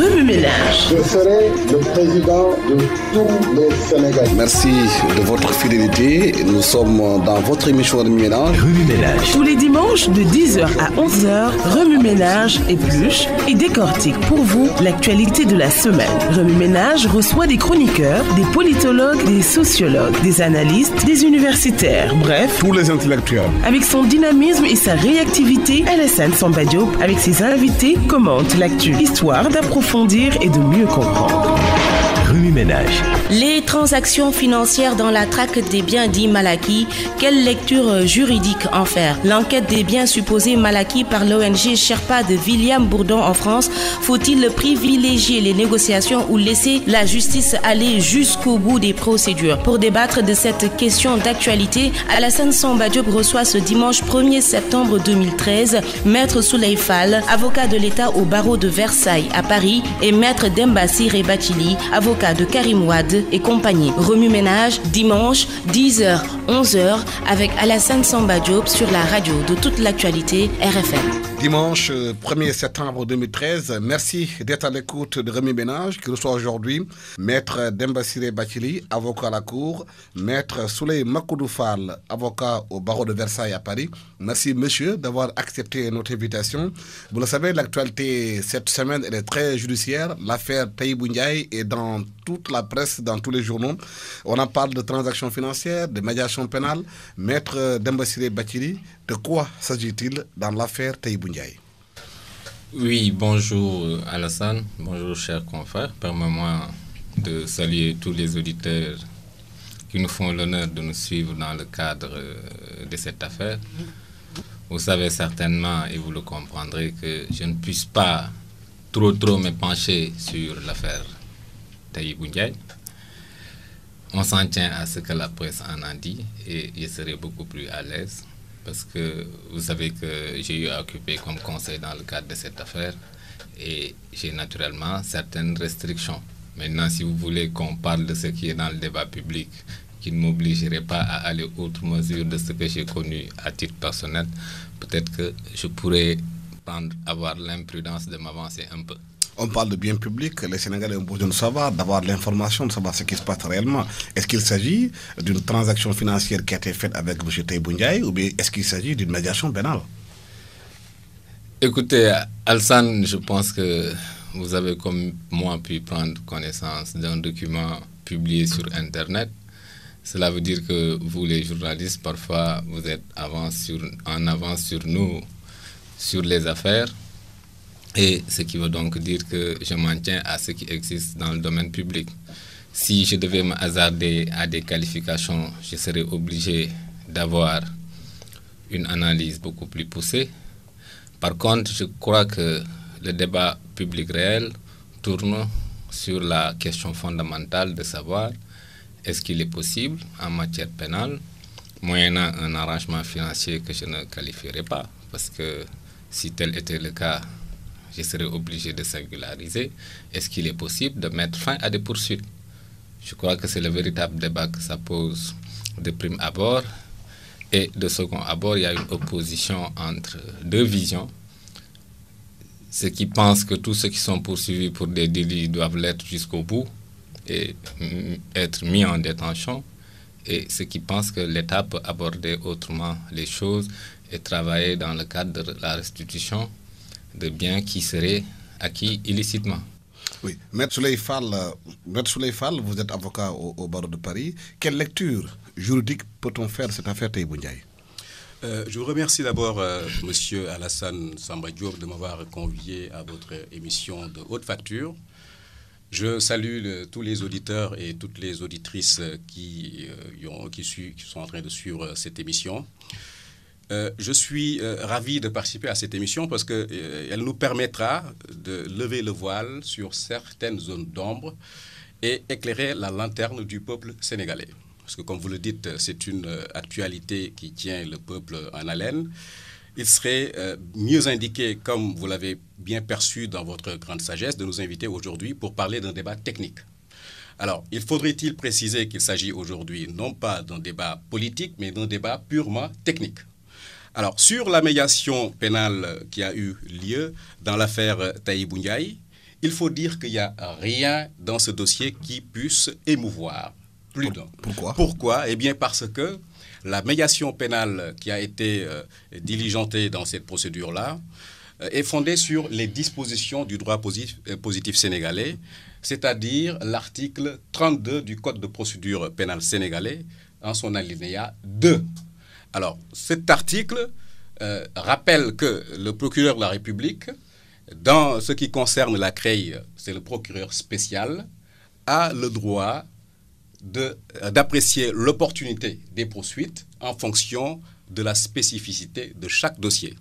Remue Ménage. Je serai le président de tous les Sénégalais. Merci de votre fidélité. Nous sommes dans votre émission Remue Ménage. Remue Ménage. Tous les dimanches de 10h à 11h, Remue Ménage épluche et décortique pour vous l'actualité de la semaine. Remue Ménage reçoit des chroniqueurs, des politologues, des sociologues, des analystes, des universitaires, bref, Tous les intellectuels. avec son dynamisme et sa réactivité, Alassane Samba Diop, avec ses invités, commente l'actu, histoire d'approfondir et de mieux comprendre. Remue Ménage. Les transactions financières dans la traque des biens dits Malaki, quelle lecture juridique en faire? L'enquête des biens supposés Malaki par l'ONG Sherpa de William Bourdon en France, faut-il privilégier les négociations ou laisser la justice aller jusqu'au bout des procédures? Pour débattre de cette question d'actualité, Alassane Samba Diop reçoit ce dimanche 1er septembre 2013 Maître Souley Fall, avocat de l'État au barreau de Versailles à Paris, et Maître Demba Ciré Bathily, avocat de Karim Wade et compagnie. Remue Ménage, dimanche, 10h, 11h, avec Alassane Samba Diop sur la radio de toute l'actualité RFM. Dimanche 1er septembre 2013, merci d'être à l'écoute de Remue Ménage qui reçoit aujourd'hui Maître Demba Ciré Bathily, avocat à la Cour, Maître Souley Makoudou Fall, avocat au barreau de Versailles à Paris. Merci monsieur d'avoir accepté notre invitation. Vous le savez, l'actualité cette semaine elle est très judiciaire. L'affaire Tahibou Ndiaye est dans toute la presse, dans tous les journaux. On en parle de transactions financières, de médiation pénale. Maître Demba Ciré Bathily, de quoi s'agit-il dans l'affaire Tahibou Ndiaye? Oui, bonjour Alassane, bonjour chers confrères. Permets-moi de saluer tous les auditeurs qui nous font l'honneur de nous suivre dans le cadre de cette affaire. Vous savez certainement, et vous le comprendrez, que je ne puisse pas trop me pencher sur l'affaire Tahibou Ndiaye. On s'en tient à ce que la presse en a dit et je serai beaucoup plus à l'aise parce que vous savez que j'ai eu à occuper comme conseil dans le cadre de cette affaire et j'ai naturellement certaines restrictions. Maintenant, si vous voulez qu'on parle de ce qui est dans le débat public, qui ne m'obligerait pas à aller outre mesure de ce que j'ai connu à titre personnel, peut-être que je pourrais avoir l'imprudence de m'avancer un peu. On parle de bien public, les Sénégalais ont besoin de savoir, d'avoir de l'information, de savoir ce qui se passe réellement. Est-ce qu'il s'agit d'une transaction financière qui a été faite avec M. Tahibou Ndiaye ou bien est-ce qu'il s'agit d'une médiation pénale? Écoutez, Alassane, je pense que vous avez comme moi pu prendre connaissance d'un document publié sur Internet. Cela veut dire que vous, les journalistes, parfois, vous êtes en avance sur nous, sur les affaires. Et ce qui veut donc dire que je m'en tiens à ce qui existe dans le domaine public. Si je devais me hasarder à des qualifications, je serais obligé d'avoir une analyse beaucoup plus poussée. Par contre, je crois que le débat public réel tourne sur la question fondamentale de savoir est-ce qu'il est possible en matière pénale, moyennant un arrangement financier que je ne qualifierais pas, parce que si tel était le cas, je serais obligé de singulariser. Est-ce qu'il est possible de mettre fin à des poursuites? Je crois que c'est le véritable débat que ça pose de prime abord. Et de second abord, il y a une opposition entre deux visions. Ceux qui pensent que tous ceux qui sont poursuivis pour des délits doivent l'être jusqu'au bout et être mis en détention. Et ceux qui pensent que l'État peut aborder autrement les choses et travailler dans le cadre de la restitution de biens qui seraient acquis illicitement. Oui, Maître Souley Fall, vous êtes avocat au barreau de Paris. Quelle lecture juridique peut-on faire de cette affaire Tahibou Ndiaye? Je vous remercie d'abord, Monsieur Alassane Samba Diop, de m'avoir convié à votre émission de haute facture. Je salue tous les auditeurs et toutes les auditrices qui sont en train de suivre cette émission. Je suis ravi de participer à cette émission parce qu'elle nous permettra de lever le voile sur certaines zones d'ombre et éclairer la lanterne du peuple sénégalais. Parce que comme vous le dites, c'est une actualité qui tient le peuple en haleine. Il serait mieux indiqué, comme vous l'avez bien perçu dans votre grande sagesse, de nous inviter aujourd'hui pour parler d'un débat technique. Alors, il faudrait-il préciser qu'il s'agit aujourd'hui non pas d'un débat politique, mais d'un débat purement technique. Alors, sur la médiation pénale qui a eu lieu dans l'affaire Tahibou Ndiaye, il faut dire qu'il n'y a rien dans ce dossier qui puisse émouvoir. Plus d'un. Pourquoi? Pourquoi? Eh bien parce que la médiation pénale qui a été diligentée dans cette procédure-là est fondée sur les dispositions du droit positif sénégalais, c'est-à-dire l'article 32 du Code de procédure pénale sénégalais en son alinéa 2. Alors, cet article rappelle que le procureur de la République, dans ce qui concerne la CREI, c'est le procureur spécial, a le droit d'apprécier l'opportunité des poursuites en fonction de la spécificité de chaque dossier.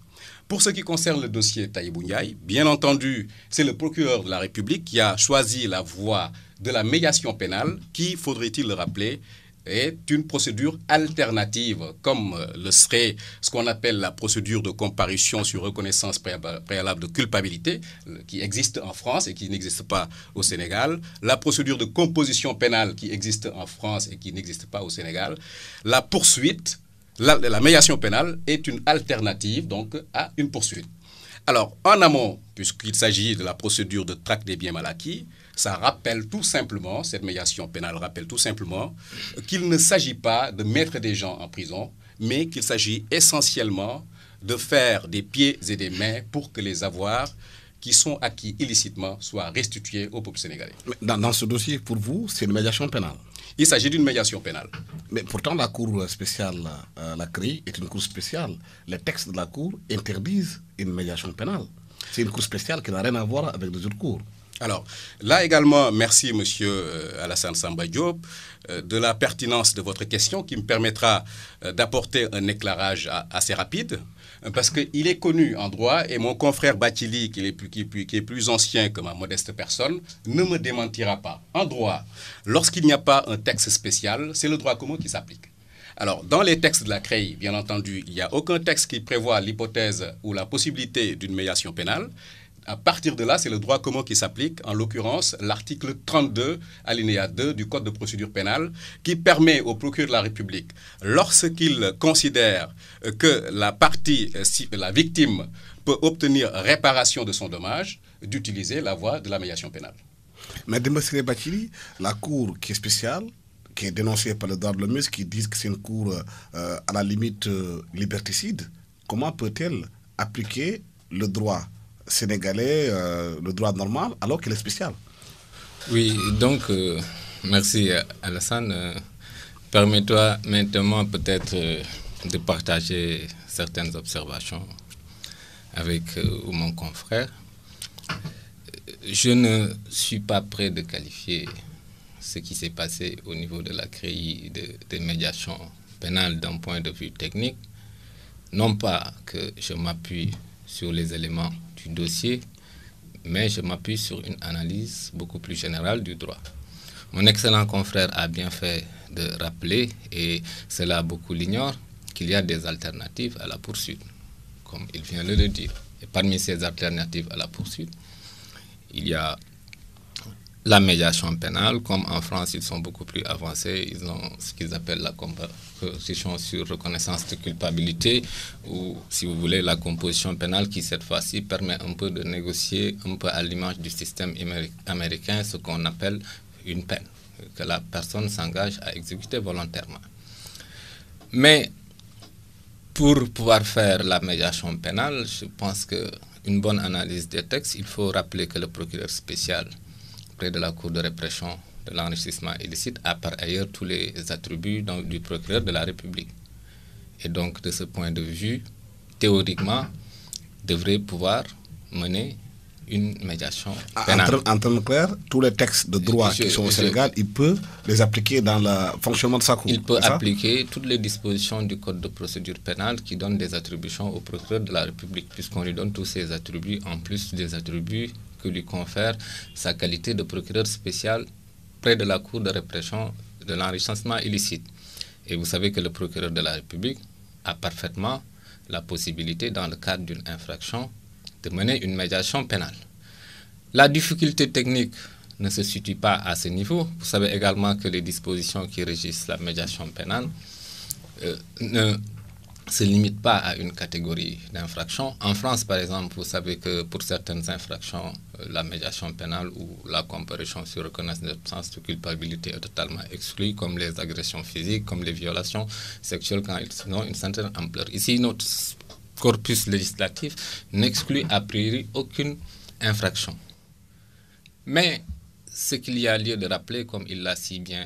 Pour ce qui concerne le dossier Tahibou Ndiaye, bien entendu, c'est le procureur de la République qui a choisi la voie de la médiation pénale qui, faudrait-il le rappeler, est une procédure alternative, comme le serait ce qu'on appelle la procédure de comparution sur reconnaissance préalable de culpabilité, qui existe en France et qui n'existe pas au Sénégal, la procédure de composition pénale qui existe en France et qui n'existe pas au Sénégal, la poursuite, la médiation pénale est une alternative donc à une poursuite. Alors, en amont, puisqu'il s'agit de la procédure de traque des biens mal acquis, ça rappelle tout simplement, cette médiation pénale rappelle tout simplement qu'il ne s'agit pas de mettre des gens en prison, mais qu'il s'agit essentiellement de faire des pieds et des mains pour que les avoirs qui sont acquis illicitement soient restitués au peuple sénégalais. Dans ce dossier, pour vous, c'est une médiation pénale? Il s'agit d'une médiation pénale. Mais pourtant, la Cour spéciale, la CREI, est une cour spéciale. Les textes de la Cour interdisent une médiation pénale. C'est une cour spéciale qui n'a rien à voir avec les autres cours. Alors, là également, merci M. Alassane Samba Diop de la pertinence de votre question qui me permettra d'apporter un éclairage assez rapide, parce qu'il est connu en droit, et mon confrère Bathily, qui est plus ancien que ma modeste personne, ne me démentira pas. En droit, lorsqu'il n'y a pas un texte spécial, c'est le droit commun qui s'applique. Alors, dans les textes de la CREI, bien entendu, il n'y a aucun texte qui prévoit l'hypothèse ou la possibilité d'une médiation pénale. À partir de là, c'est le droit commun qui s'applique, en l'occurrence l'article 32, alinéa 2 du Code de procédure pénale, qui permet au procureur de la République, lorsqu'il considère que la victime peut obtenir réparation de son dommage, d'utiliser la voie de la médiation pénale. Mais Demba-Ciré Bathily, la Cour qui est spéciale, qui est dénoncée par le droit de l'homme, qui disent que c'est une Cour à la limite liberticide, comment peut-elle appliquer le droit sénégalais, le droit normal, alors qu'il est spécial? Oui, donc, merci Alassane. Permets-toi maintenant peut-être de partager certaines observations avec mon confrère. Je ne suis pas prêt de qualifier ce qui s'est passé au niveau de la CREI de médiation pénale d'un point de vue technique. Non pas que je m'appuie sur les éléments du dossier, mais je m'appuie sur une analyse beaucoup plus générale du droit. Mon excellent confrère a bien fait de rappeler, et cela beaucoup l'ignorent, qu'il y a des alternatives à la poursuite, comme il vient de le dire. Et parmi ces alternatives à la poursuite, il y a la médiation pénale. Comme en France, ils sont beaucoup plus avancés. Ils ont ce qu'ils appellent la composition sur reconnaissance de culpabilité, ou, si vous voulez, la composition pénale qui, cette fois-ci, permet un peu de négocier, un peu à l'image du système américain, ce qu'on appelle une peine, que la personne s'engage à exécuter volontairement. Mais pour pouvoir faire la médiation pénale, je pense qu'une bonne analyse des textes, il faut rappeler que le procureur spécial de la Cour de répression de l'enrichissement illicite a par ailleurs tous les attributs du procureur de la République. Et donc, de ce point de vue, théoriquement, devrait pouvoir mener une médiation pénale. En termes clairs, tous les textes de droit qui sont au Sénégal, il peut les appliquer dans le fonctionnement de sa Cour. Il peut appliquer toutes les dispositions du Code de procédure pénale qui donnent des attributions au procureur de la République, puisqu'on lui donne tous ces attributs, en plus des attributs que lui confère sa qualité de procureur spécial près de la Cour de répression de l'enrichissement illicite. Et vous savez que le procureur de la République a parfaitement la possibilité, dans le cadre d'une infraction, de mener une médiation pénale. La difficulté technique ne se situe pas à ce niveau. Vous savez également que les dispositions qui régissent la médiation pénale ne se limite pas à une catégorie d'infraction. En France, par exemple, vous savez que pour certaines infractions, la médiation pénale ou la comparution sur reconnaissance d'absence de culpabilité est totalement exclue, comme les agressions physiques, comme les violations sexuelles quand ils ont une certaine ampleur. Ici, notre corpus législatif n'exclut a priori aucune infraction. Mais ce qu'il y a lieu de rappeler, comme il l'a si bien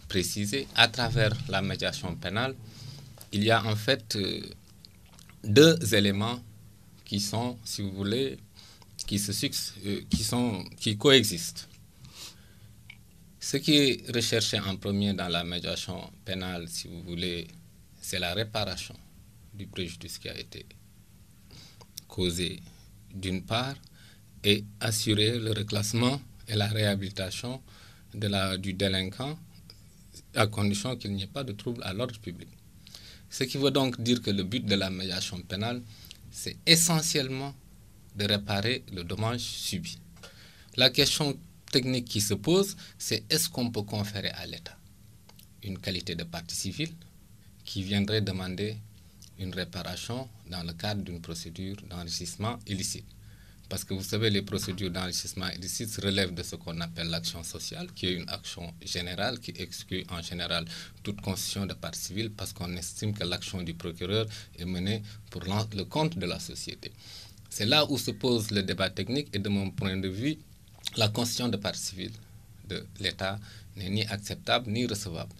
précisé, à travers la médiation pénale, il y a en fait deux éléments qui sont, si vous voulez, qui coexistent. Ce qui est recherché en premier dans la médiation pénale, si vous voulez, c'est la réparation du préjudice qui a été causé d'une part, et assurer le reclassement et la réhabilitation du délinquant à condition qu'il n'y ait pas de trouble à l'ordre public. Ce qui veut donc dire que le but de la médiation pénale, c'est essentiellement de réparer le dommage subi. La question technique qui se pose, c'est est-ce qu'on peut conférer à l'État une qualité de partie civile qui viendrait demander une réparation dans le cadre d'une procédure d'enrichissement illicite. Parce que vous savez, les procédures d'enrichissement illicite relèvent de ce qu'on appelle l'action sociale, qui est une action générale qui exclut en général toute constitution de partie civile parce qu'on estime que l'action du procureur est menée pour le compte de la société. C'est là où se pose le débat technique et de mon point de vue, la constitution de partie civile de l'État n'est ni acceptable ni recevable.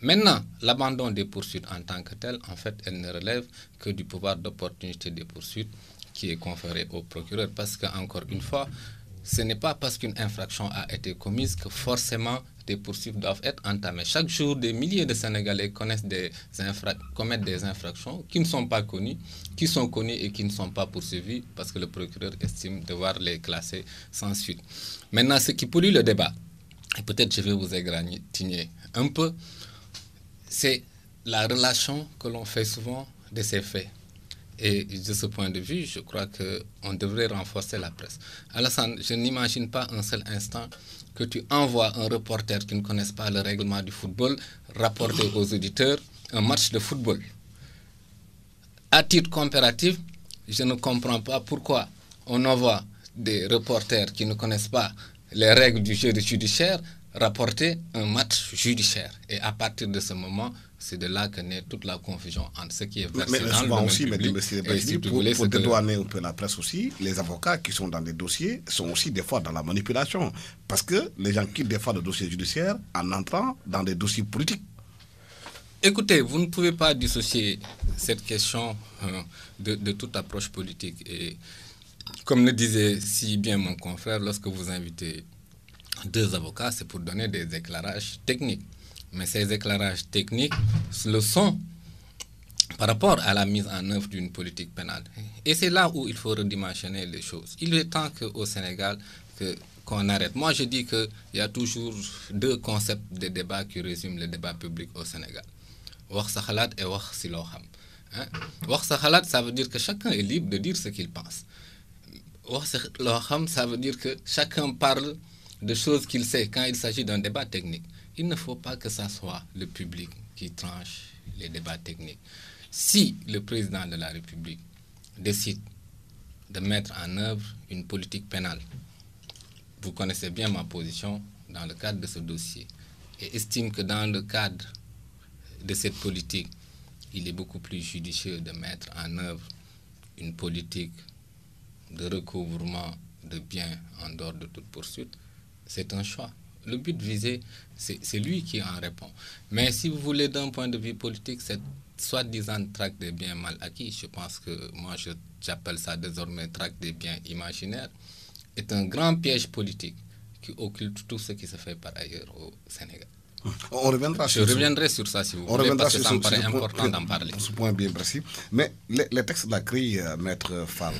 Maintenant, l'abandon des poursuites en tant que tel, en fait, elle ne relève que du pouvoir d'opportunité des poursuites qui est conféré au procureur. Parce qu'encore une fois, ce n'est pas parce qu'une infraction a été commise que forcément des poursuites doivent être entamées. Chaque jour, des milliers de Sénégalais commettent des infractions qui ne sont pas connues, qui sont connues et qui ne sont pas poursuivies parce que le procureur estime devoir les classer sans suite. Maintenant, ce qui pollue le débat, et peut-être je vais vous égratigner un peu, c'est la relation que l'on fait souvent de ces faits. Et de ce point de vue, je crois qu'on devrait renforcer la presse. Alassane, je n'imagine pas un seul instant que tu envoies un reporter qui ne connaisse pas le règlement du football rapporter aux auditeurs un match de football. À titre comparatif, je ne comprends pas pourquoi on envoie des reporters qui ne connaissent pas les règles du jeu judiciaire rapporter un match judiciaire. Et à partir de ce moment, c'est de là que naît toute la confusion entre ce qui est versé dans le domaine public et si vous voulez... Pour dédouaner un peu la presse aussi, les avocats qui sont dans des dossiers sont aussi des fois dans la manipulation. Parce que les gens quittent des fois le dossier judiciaire en entrant dans des dossiers politiques. Écoutez, vous ne pouvez pas dissocier cette question de toute approche politique. Et comme le disait si bien mon confrère, lorsque vous invitez deux avocats, c'est pour donner des éclairages techniques. Mais ces éclairages techniques le sont par rapport à la mise en œuvre d'une politique pénale. Et c'est là où il faut redimensionner les choses. Il est temps qu'au Sénégal, qu'on arrête. Moi, je dis qu'il y a toujours deux concepts de débat qui résument le débat public au Sénégal. Wax sa khalat et wax si lo xam. Wax sa khalat, ça veut dire que chacun est libre de dire ce qu'il pense. Wax sa lo xam, ça veut dire que chacun parle de choses qu'il sait quand il s'agit d'un débat technique. Il ne faut pas que ça soit le public qui tranche les débats techniques. Si le président de la République décide de mettre en œuvre une politique pénale, vous connaissez bien ma position dans le cadre de ce dossier, et estime que dans le cadre de cette politique, il est beaucoup plus judicieux de mettre en œuvre une politique de recouvrement de biens en dehors de toute poursuite, c'est un choix. Le but visé, c'est lui qui en répond. Mais si vous voulez, d'un point de vue politique, cette soi-disant traque des biens mal acquis, je pense que moi j'appelle ça désormais traque des biens imaginaires, est un grand piège politique qui occulte tout ce qui se fait par ailleurs au Sénégal. Je reviendrai sur ça si vous voulez, parce que ça me paraît important d'en parler. Pour ce point bien précis. Mais les textes de la CREI, Maître Fall,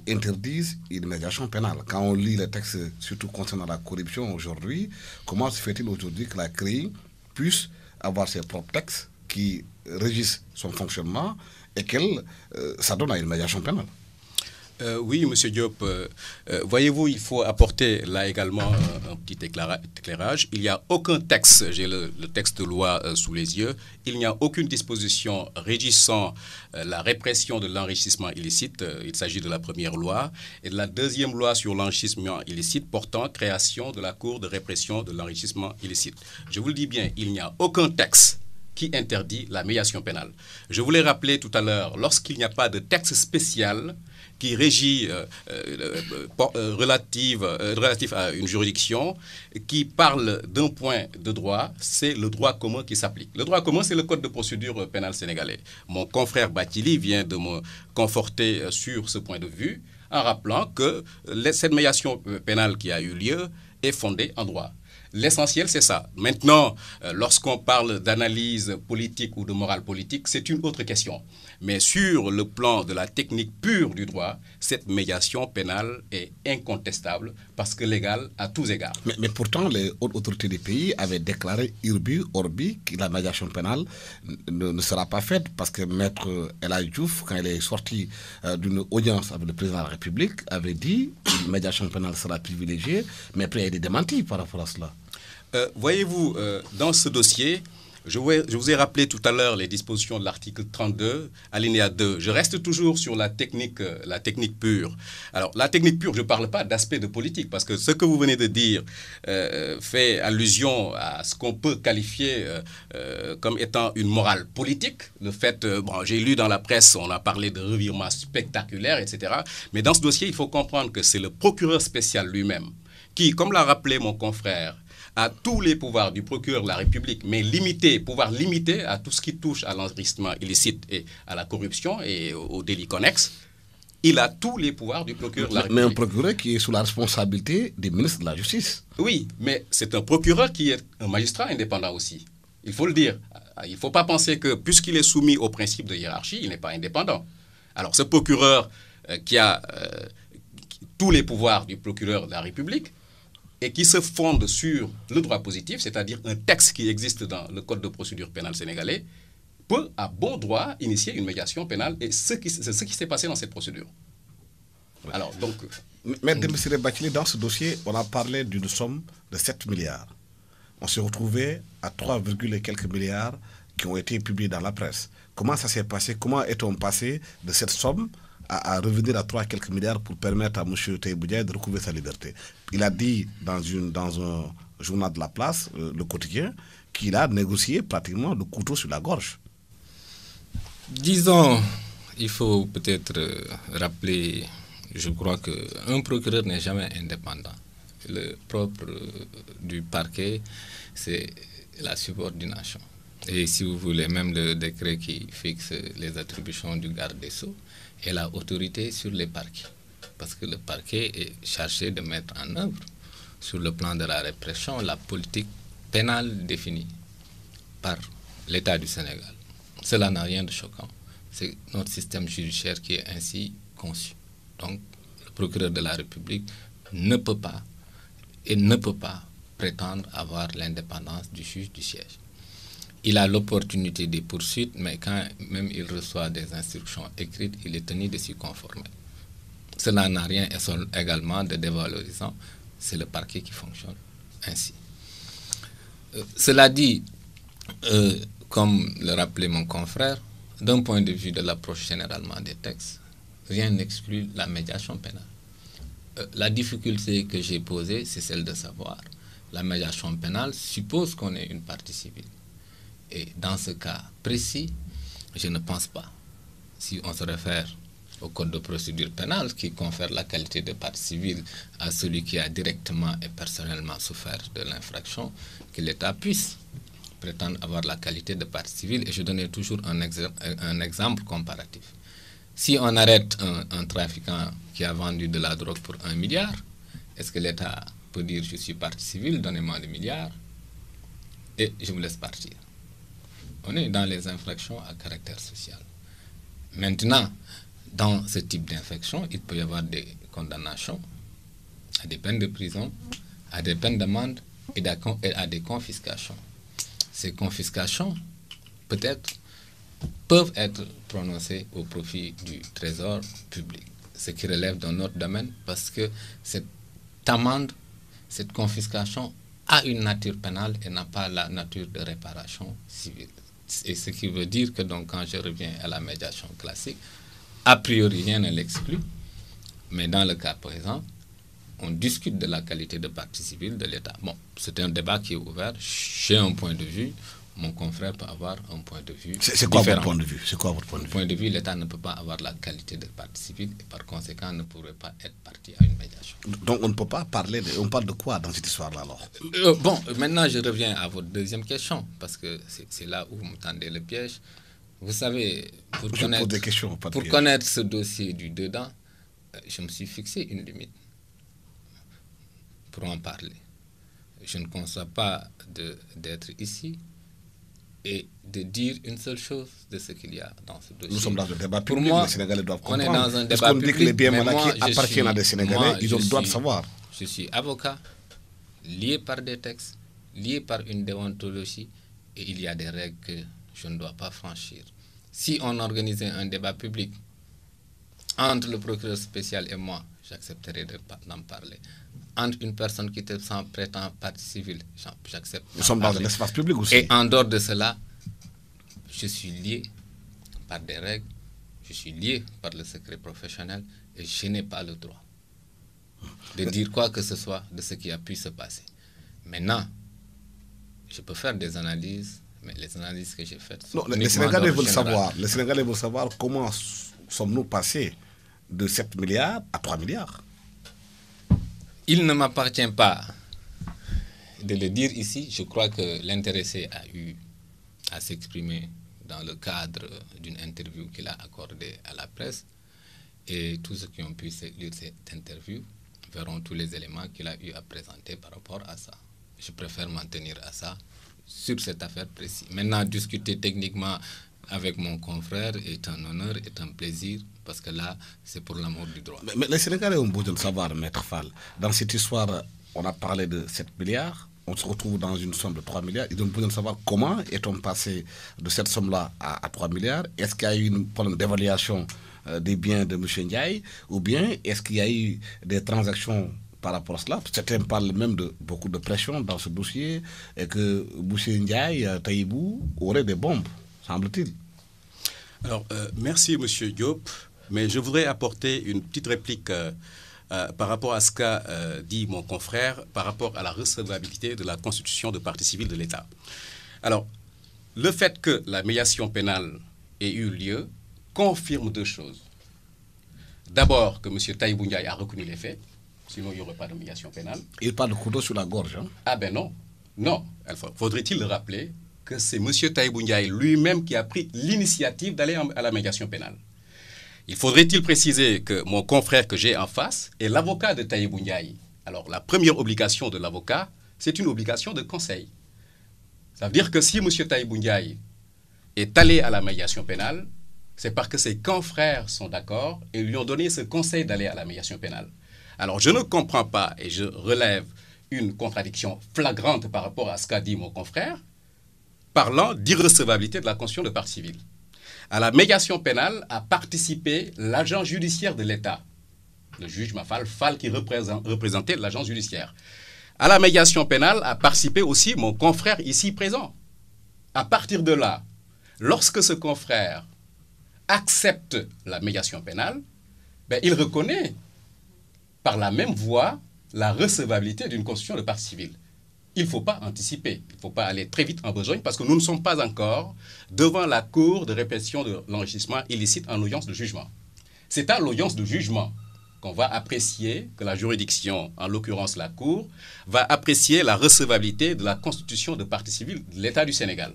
interdisent une médiation pénale. Quand on lit les textes, surtout concernant la corruption aujourd'hui, comment se fait-il aujourd'hui que la CREI puisse avoir ses propres textes qui régissent son fonctionnement et qu'elle s'adonne à une médiation pénale? Oui, M. Diop. Voyez-vous, il faut apporter là également un petit éclairage. Il n'y a aucun texte, j'ai le texte de loi sous les yeux, il n'y a aucune disposition régissant la répression de l'enrichissement illicite. Il s'agit de la première loi. Et de la deuxième loi sur l'enrichissement illicite portant création de la Cour de répression de l'enrichissement illicite. Je vous le dis bien, il n'y a aucun texte qui interdit la médiation pénale. Je voulais rappeler tout à l'heure, lorsqu'il n'y a pas de texte spécial qui régit relatif à une juridiction, qui parle d'un point de droit, c'est le droit commun qui s'applique. Le droit commun, c'est le code de procédure pénale sénégalais. Mon confrère Bathily vient de me conforter sur ce point de vue en rappelant que cette médiation pénale qui a eu lieu est fondée en droit. L'essentiel, c'est ça. Maintenant, lorsqu'on parle d'analyse politique ou de morale politique, c'est une autre question. Mais sur le plan de la technique pure du droit, cette médiation pénale est incontestable parce que légale à tous égards. Mais pourtant, les hautes autorités du pays avaient déclaré urbi, orbi, que la médiation pénale ne sera pas faite parce que Maître El Hadji Diouf, quand il est sorti d'une audience avec le président de la République, avait dit que la médiation pénale sera privilégiée, mais après il y a des démentis par rapport à cela. Voyez-vous, dans ce dossier, je vous ai rappelé tout à l'heure les dispositions de l'article 32, alinéa 2. Je reste toujours sur la technique pure. Alors, la technique pure, je ne parle pas d'aspect de politique, parce que ce que vous venez de dire fait allusion à ce qu'on peut qualifier comme étant une morale politique. Le fait, j'ai lu dans la presse, on a parlé de revirements spectaculaires, etc. Mais dans ce dossier, il faut comprendre que c'est le procureur spécial lui-même qui, comme l'a rappelé mon confrère, a tous les pouvoirs du procureur de la République, mais pouvoir limiter à tout ce qui touche à l'enrichissement illicite et à la corruption et aux délits connexes. Il a tous les pouvoirs du procureur de la République. Mais un procureur qui est sous la responsabilité des ministres de la Justice. Oui, mais c'est un procureur qui est un magistrat indépendant aussi. Il faut le dire. Il ne faut pas penser que, puisqu'il est soumis au principe de hiérarchie, il n'est pas indépendant. Alors, ce procureur qui a tous les pouvoirs du procureur de la République, et qui se fonde sur le droit positif, c'est-à-dire un texte qui existe dans le Code de procédure pénale sénégalais, peut à bon droit initier une médiation pénale, et c'est ce qui s'est passé dans cette procédure. Alors, donc... Maître M. Bathily, dans ce dossier, on a parlé d'une somme de 7 milliards. On s'est retrouvé à 3, et quelques milliards qui ont été publiés dans la presse. Comment ça s'est passé? Comment est-on passé de cette somme à revenir à 3 quelques milliards pour permettre à M. Tahibou Diaye de recouvrer sa liberté? Il a dit dans un journal de la place, Le Quotidien, qu'il a négocié pratiquement le couteau sur la gorge. Disons, il faut peut-être rappeler, je crois qu'un procureur n'est jamais indépendant. Le propre du parquet, c'est la subordination. Et si vous voulez, même le décret qui fixe les attributions du garde des Sceaux est la autorité sur les parquets. Parce que le parquet est chargé de mettre en œuvre, sur le plan de la répression, la politique pénale définie par l'État du Sénégal. Cela n'a rien de choquant. C'est notre système judiciaire qui est ainsi conçu. Donc, le procureur de la République ne peut pas prétendre avoir l'indépendance du juge du siège. Il a l'opportunité des poursuites, mais quand même il reçoit des instructions écrites, il est tenu de s'y conformer. Cela n'a rien également de dévalorisant. C'est le parquet qui fonctionne ainsi. Cela dit, comme le rappelait mon confrère, d'un point de vue de l'approche généralement des textes, rien n'exclut la médiation pénale. La difficulté que j'ai posée, c'est celle de savoir. La médiation pénale suppose qu'on ait une partie civile. Et dans ce cas précis, je ne pense pas. Si on se réfère au Code de procédure pénale qui confère la qualité de partie civile à celui qui a directement et personnellement souffert de l'infraction, que l'État puisse prétendre avoir la qualité de partie civile. Et je donnais toujours un exemple comparatif. Si on arrête un trafiquant qui a vendu de la drogue pour 1 milliard, est-ce que l'État peut dire je suis partie civile, donnez-moi le milliard et je vous laisse partir? On est dans les infractions à caractère social. Maintenant, dans ce type d'infraction, il peut y avoir des condamnations à des peines de prison, à des peines d'amende et à des confiscations. Ces confiscations, peut-être, peuvent être prononcées au profit du trésor public. ce qui relève d'un autre domaine, parce que cette amende, cette confiscation a une nature pénale et n'a pas la nature de réparation civile. Et ce qui veut dire que donc, quand je reviens à la médiation classique, a priori rien ne l'exclut, mais dans le cas présent, on discute de la qualité de partie civile de l'État. Bon, c'est un débat qui est ouvert. J'ai un point de vue, mon confrère peut avoir un point de vue. C'est quoi votre point de vue? C'est quoi votre point de vue? Point de vue, l'État ne peut pas avoir la qualité de partie civile et par conséquent ne pourrait pas être partie à une médiation. Donc on ne peut pas parler, on parle de quoi dans cette histoire-là alors? Bon, maintenant je reviens à votre deuxième question, parce que c'est là où vous me tendez le piège. Vous savez, pour connaître ce dossier du dedans, je me suis fixé une limite pour en parler. Je ne conçois pas d'être ici et de dire une seule chose de ce qu'il y a dans ce dossier. Nous sommes dans un débat public, pour moi, les Sénégalais doivent comprendre. On est dans un débat public. Dit que les biens mal acquis appartiennent à des Sénégalais, ils ont le droit de savoir. Je suis avocat, lié par des textes, lié par une déontologie, et il y a des règles que je ne dois pas franchir. Si on organisait un débat public entre le procureur spécial et moi, j'accepterais d'en parler. Entre une personne qui te sent prétend partie civile, j'accepte. Nous sommes dans l'espace public aussi. Et en dehors de cela, je suis lié par des règles, je suis lié par le secret professionnel et je n'ai pas le droit de dire quoi que ce soit de ce qui a pu se passer. Maintenant, je peux faire des analyses, mais les analyses que j'ai faites sont les Sénégalais veulent savoir. Les Sénégalais veulent savoir comment sommes-nous passés de 7 milliards à 3 milliards. Il ne m'appartient pas de le dire ici. Je crois que l'intéressé a eu à s'exprimer dans le cadre d'une interview qu'il a accordée à la presse. Et tous ceux qui ont pu lire cette interview verront tous les éléments qu'il a eu à présenter par rapport à ça. Je préfère m'en tenir à ça sur cette affaire précise. Maintenant, discuter techniquement avec mon frère est un honneur, est un plaisir, parce que là, c'est pour l'amour du droit. Mais les Sénégalais ont besoin de savoir, Maître Fall. Dans cette histoire, on a parlé de 7 milliards, on se retrouve dans une somme de 3 milliards. Ils ont besoin de savoir comment est-on passé de cette somme-là à 3 milliards. Est-ce qu'il y a eu un problème d'évaluation des biens de M. Ndiaye, ou bien est-ce qu'il y a eu des transactions par rapport à cela? Certains parlent même de beaucoup de pression dans ce dossier et que M. Ndiaye, Taïbou, aurait des bombes, semble-t-il. Alors, merci M. Diop, mais je voudrais apporter une petite réplique par rapport à ce qu'a dit mon confrère par rapport à la recevabilité de la constitution de partie civile de l'État. Alors, le fait que la médiation pénale ait eu lieu confirme deux choses. D'abord, que M. Taïbou Ndiaye a reconnu les faits, sinon il n'y aurait pas de médiation pénale. Il parle de couteau sur la gorge. Hein? Ah ben non, non. Faudrait-il le rappeler que c'est M. Taïbou Ndiaye lui-même qui a pris l'initiative d'aller à la médiation pénale. Il faudrait-il préciser que mon confrère que j'ai en face est l'avocat de Taïbou Ndiaye. Alors, la première obligation de l'avocat, c'est une obligation de conseil. Ça veut dire que si M. Taïbou Ndiaye est allé à la médiation pénale, c'est parce que ses confrères sont d'accord et lui ont donné ce conseil d'aller à la médiation pénale. Alors, je ne comprends pas et je relève une contradiction flagrante par rapport à ce qu'a dit mon confrère, parlant d'irrecevabilité de la constitution de partie civile. À la médiation pénale a participé l'agent judiciaire de l'État, le juge Mafal Fall qui représentait l'agence judiciaire. À la médiation pénale a participé aussi mon confrère ici présent. À partir de là, lorsque ce confrère accepte la médiation pénale, ben, il reconnaît par la même voie la recevabilité d'une constitution de partie civile. Il ne faut pas anticiper, il ne faut pas aller très vite en besogne parce que nous ne sommes pas encore devant la Cour de répression de l'enrichissement illicite en audience de jugement. C'est à l'audience de jugement qu'on va apprécier, que la juridiction, en l'occurrence la Cour, va apprécier la recevabilité de la constitution de partie civile de l'État du Sénégal.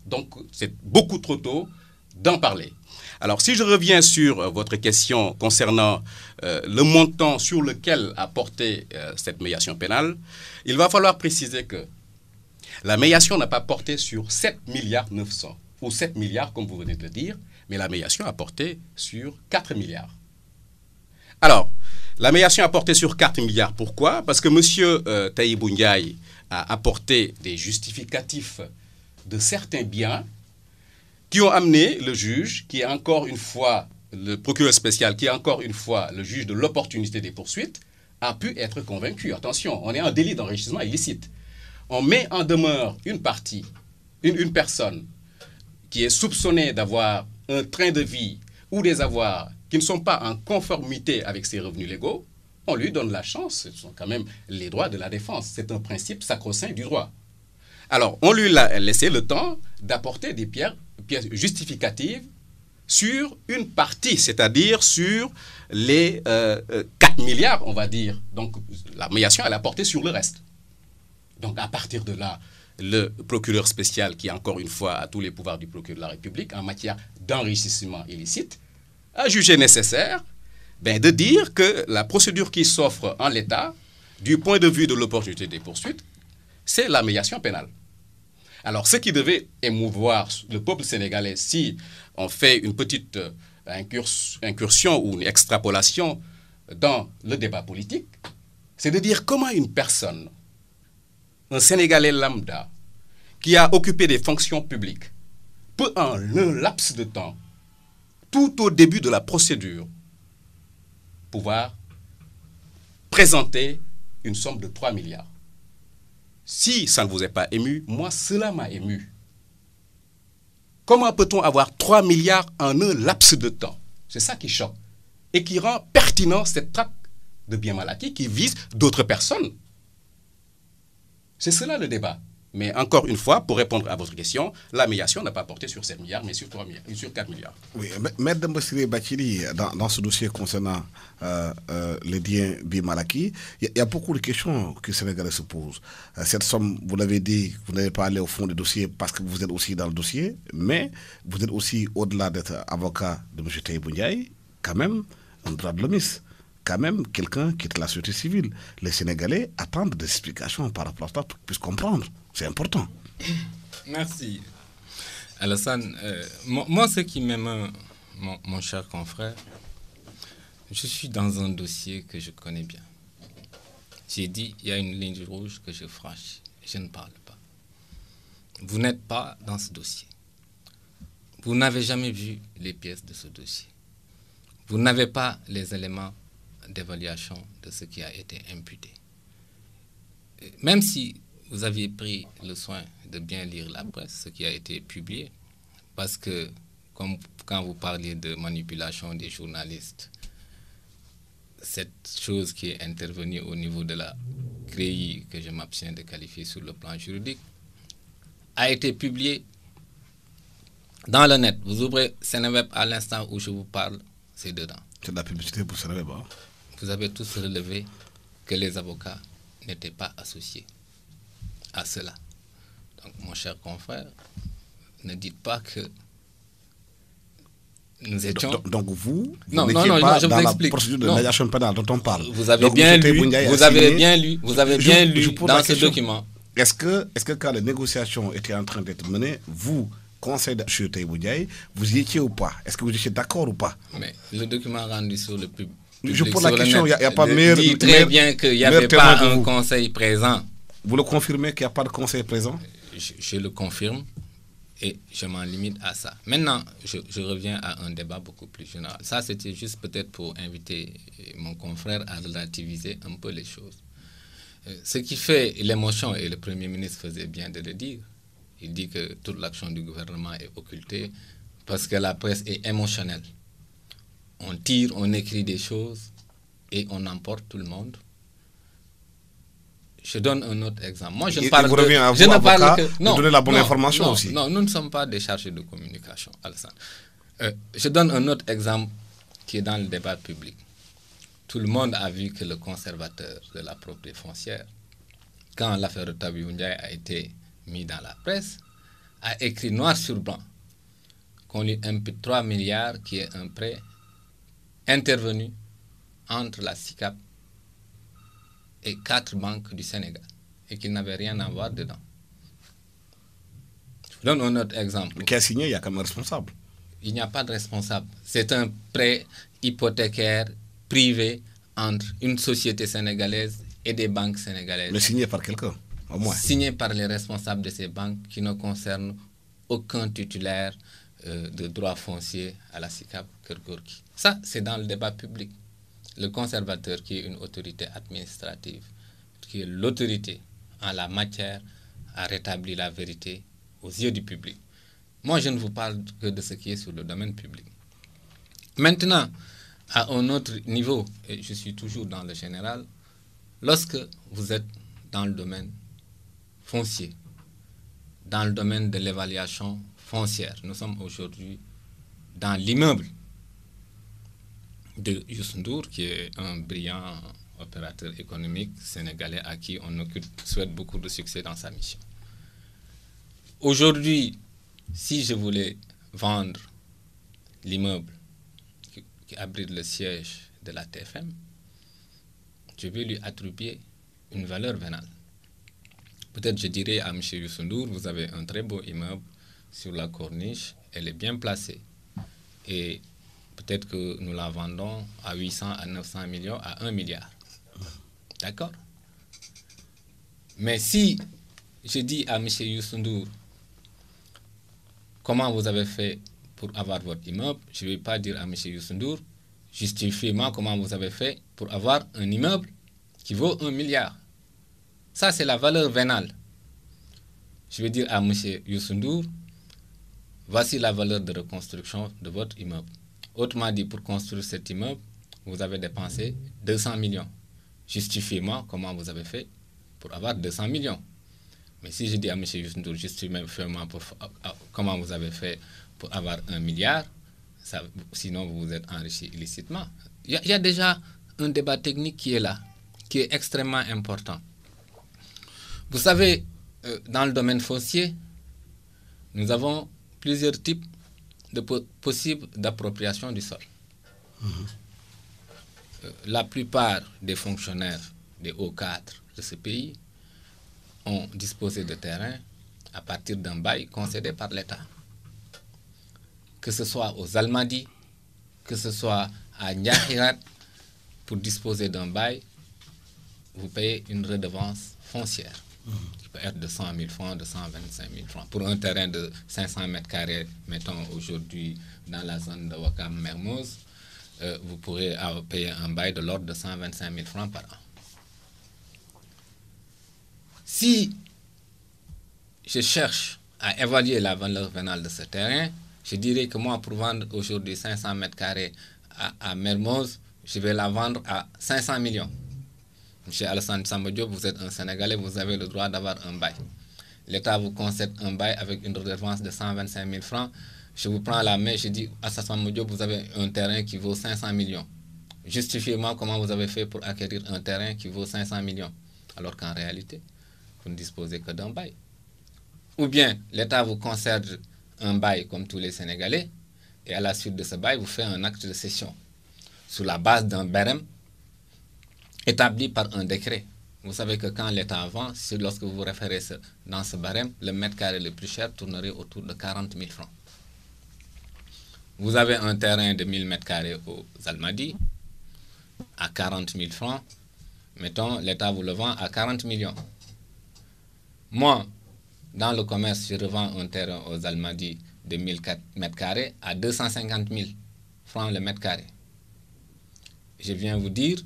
Donc c'est beaucoup trop tôt d'en parler. Alors, si je reviens sur votre question concernant le montant sur lequel a porté cette médiation pénale, il va falloir préciser que la médiation n'a pas porté sur 7 milliards 900 ou 7 milliards comme vous venez de le dire, mais la médiation a porté sur 4 milliards. Alors, la médiation a porté sur 4 milliards. Pourquoi? Parce que M. Taïbou Ndiaye a apporté des justificatifs de certains biens qui ont amené le juge, qui est encore une fois le procureur spécial, qui est encore une fois le juge de l'opportunité des poursuites, a pu être convaincu. Attention, on est en délit d'enrichissement illicite. On met en demeure une partie, une personne qui est soupçonnée d'avoir un train de vie ou des avoirs qui ne sont pas en conformité avec ses revenus légaux, on lui donne la chance. Ce sont quand même les droits de la défense. C'est un principe sacro-saint du droit. Alors, on lui a laissé le temps d'apporter des pièces justificatives sur une partie, c'est-à-dire sur les 4 milliards, on va dire. Donc, la médiation, elle a porté sur le reste. Donc, à partir de là, le procureur spécial, qui encore une fois a tous les pouvoirs du procureur de la République en matière d'enrichissement illicite, a jugé nécessaire de dire que la procédure qui s'offre en l'état, du point de vue de l'opportunité des poursuites, c'est la médiation pénale. Alors, ce qui devait émouvoir le peuple sénégalais, si on fait une petite incursion ou une extrapolation dans le débat politique, c'est de dire comment une personne, un Sénégalais lambda, qui a occupé des fonctions publiques, peut en un laps de temps, tout au début de la procédure, pouvoir présenter une somme de 3 milliards. Si ça ne vous est pas ému, moi, cela m'a ému. Comment peut-on avoir 3 milliards en un laps de temps? C'est ça qui choque et qui rend pertinent cette traque de biens mal acquis qui vise d'autres personnes. C'est cela le débat. Mais encore une fois, pour répondre à votre question, la médiation n'a pas porté sur 7 milliards, mais sur 3 milliards, sur 4 milliards. Oui, Maître Dembosiré Bathily, dans ce dossier concernant les biens mal acquis, il y a beaucoup de questions que les Sénégalais se posent. Cette somme, vous l'avez dit, vous n'avez pas allé au fond du dossier parce que vous êtes aussi dans le dossier, mais vous êtes aussi, au-delà d'être avocat de M. Tahibou Ndiaye, quand même un droit de l'hommiste. Quand même quelqu'un qui est de la société civile. Les Sénégalais attendent des explications par rapport à ça pour qu'ils puissent comprendre. C'est important. Merci. Alassane, moi, ce qui m'aime, mon cher confrère, je suis dans un dossier que je connais bien. J'ai dit, il y a une ligne rouge que je franchis. Je ne parle pas. Vous n'êtes pas dans ce dossier. Vous n'avez jamais vu les pièces de ce dossier. Vous n'avez pas les éléments d'évaluation de ce qui a été imputé. Même si vous aviez pris le soin de bien lire la presse, ce qui a été publié, parce que comme quand vous parliez de manipulation des journalistes, cette chose qui est intervenue au niveau de la CREI, que je m'abstiens de qualifier sur le plan juridique, a été publiée dans le net. Vous ouvrez Sénéweb à l'instant où je vous parle, c'est dedans. C'est de la publicité pour Sénéweb, hein? Vous avez tous relevé que les avocats n'étaient pas associés à cela. Donc, mon cher confrère, ne dites pas que nous étions... Donc vous non, n'étiez pas je dans vous la explique. procédure de médiation pénale dont on parle. Vous avez bien lu dans ce document. Est-ce que quand les négociations étaient en train d'être menées, vous, conseil de M. Tahibou Ndiaye, vous y étiez ou pas? Est-ce que vous étiez d'accord ou pas? Mais le document rendu sur le public... Je pose la question, il n'y a pas meilleur... dit très bien qu'il n'y avait pas un conseil présent. Vous le confirmez qu'il n'y a pas de conseil présent? Je le confirme et je m'en limite à ça. Maintenant, je reviens à un débat beaucoup plus général. Ça, c'était juste peut-être pour inviter mon confrère à relativiser un peu les choses. Ce qui fait l'émotion, et le Premier ministre faisait bien de le dire, il dit que toute l'action du gouvernement est occultée parce que la presse est émotionnelle. On tire, on écrit des choses et on emporte tout le monde. Je donne un autre exemple. Moi, je ne parle de donner la bonne information aussi. Non, nous ne sommes pas des chargés de communication, Alassane. Je donne un autre exemple qui est dans le débat public. Tout le monde a vu que le conservateur de la propriété foncière, quand l'affaire de Tahibou Ndiaye a été mise dans la presse, a écrit noir sur blanc qu'on lui impute 3 milliards qui est un prêt intervenu entre la SICAP et 4 banques du Sénégal et qu'il n'avait rien à voir dedans. Je donne un autre exemple. Qui a signé, il y a quand même un responsable. Il n'y a pas de responsable. C'est un prêt hypothécaire privé entre une société sénégalaise et des banques sénégalaises. Mais signé par quelqu'un, au moins. Signé par les responsables de ces banques qui ne concernent aucun titulaire de droit foncier à la SICAP Keur Gorgui. Ça, c'est dans le débat public. Le conservateur, qui est une autorité administrative, qui est l'autorité en la matière, a rétabli la vérité aux yeux du public. Moi, je ne vous parle que de ce qui est sur le domaine public. Maintenant, à un autre niveau, et je suis toujours dans le général, lorsque vous êtes dans le domaine foncier, dans le domaine de l'évaluation foncière, nous sommes aujourd'hui dans l'immeuble de Youssou Ndour, qui est un brillant opérateur économique sénégalais à qui on souhaite beaucoup de succès dans sa mission. Aujourd'hui, si je voulais vendre l'immeuble qui abrite le siège de la TFM, je vais lui attribuer une valeur vénale. Peut-être je dirais à M. Youssou Ndour, vous avez un très beau immeuble sur la corniche, elle est bien placée. Et peut-être que nous la vendons à 800 à 900 millions, à 1 milliard. D'accord? Mais si je dis à M. Youssou Ndour, comment vous avez fait pour avoir votre immeuble, je ne vais pas dire à M. Youssou Ndour, justifiez-moi comment vous avez fait pour avoir un immeuble qui vaut 1 milliard. Ça, c'est la valeur vénale. Je vais dire à M. Youssou Ndour, voici la valeur de reconstruction de votre immeuble. Autrement dit, pour construire cet immeuble, vous avez dépensé 200 millions. Justifiez-moi comment vous avez fait pour avoir 200 millions. Mais si je dis à M. Youssou Ndour, justifiez-moi comment vous avez fait pour avoir 1 milliard, ça, sinon vous vous êtes enrichi illicitement. Il y a déjà un débat technique qui est là, qui est extrêmement important. Vous savez, dans le domaine foncier, nous avons plusieurs types de possibles d'appropriation du sol. La plupart des fonctionnaires des hauts cadres de ce pays ont disposé de terrain à partir d'un bail concédé par l'État. Que ce soit aux Almadies, que ce soit à Ndiakhirat, pour disposer d'un bail, vous payez une redevance foncière qui peut être de 100 000 francs, de 125 000 francs. Pour un terrain de 500 mètres carrés, mettons aujourd'hui dans la zone de Ouakam-Mermoz, vous pourrez payer un bail de l'ordre de 125 000 francs par an. Si je cherche à évaluer la valeur vénale de ce terrain, je dirais que moi, pour vendre aujourd'hui 500 mètres carrés à Mermoz, je vais la vendre à 500 millions. M. Alassane Samba Diop, vous êtes un Sénégalais, vous avez le droit d'avoir un bail. L'État vous concède un bail avec une redevance de 125 000 francs. Je vous prends la main, je dis à Samba Diop, vous avez un terrain qui vaut 500 millions. Justifiez-moi comment vous avez fait pour acquérir un terrain qui vaut 500 millions. Alors qu'en réalité, vous ne disposez que d'un bail. Ou bien l'État vous concède un bail comme tous les Sénégalais, et à la suite de ce bail, vous faites un acte de cession sous la base d'un barème établi par un décret. Vous savez que quand l'État vend, c'est lorsque vous référez dans ce barème, le mètre carré le plus cher tournerait autour de 40 000 francs. Vous avez un terrain de 1000 mètres carrés aux Almadies à 40 000 francs. Mettons, l'État vous le vend à 40 millions. Moi, dans le commerce, je revends un terrain aux Almadies de 1000 mètres carrés à 250 000 francs le mètre carré. Je viens vous dire,